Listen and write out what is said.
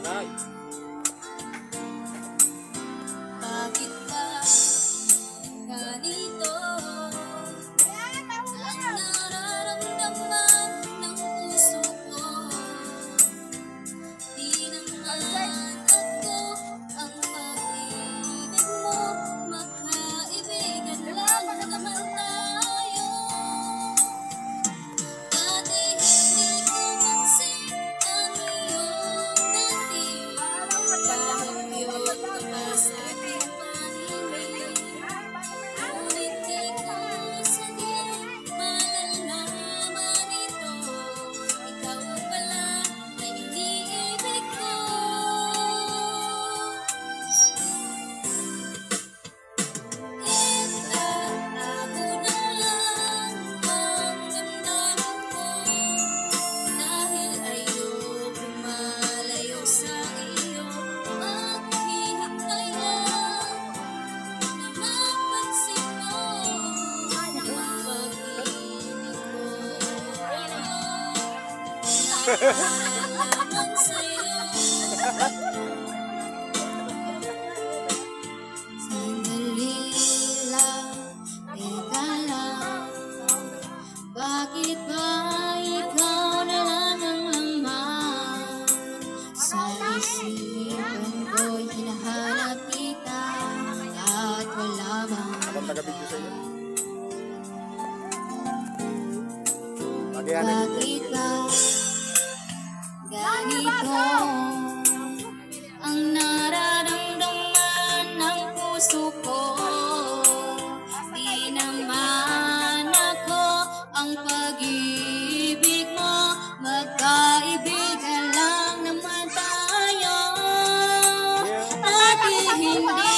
Bagay. Bakit ba ganito ang nararamdaman ng puso ko? Di naman ako ang pag-ibig mo, magkaibigan lang naman tayo. Dati hindi ko pansin ang iyong dating, dahil yun naman sa aking paningin. Ngunit di ko sadyang malalaman ito, ikaw pala ay iniibig ko. Itatago na lang ang damdamin ko, dahil ayoko malayo sa iyo. Maghihintay lang na mapansin mo ang pag-ibig ko. Nararamdaman sa'yo. Sandali lang, teka lang. Bakit ba ikaw na lang ang laman sa isipan ko'y hinahanap kita at wala bang Habang taga-video sa iyo. Lagyan na bakit ba ganito ang nararamdaman ng puso ko? Di naman ako ang pag-ibig mo, magkaibigan lang naman tayo. Dati hindi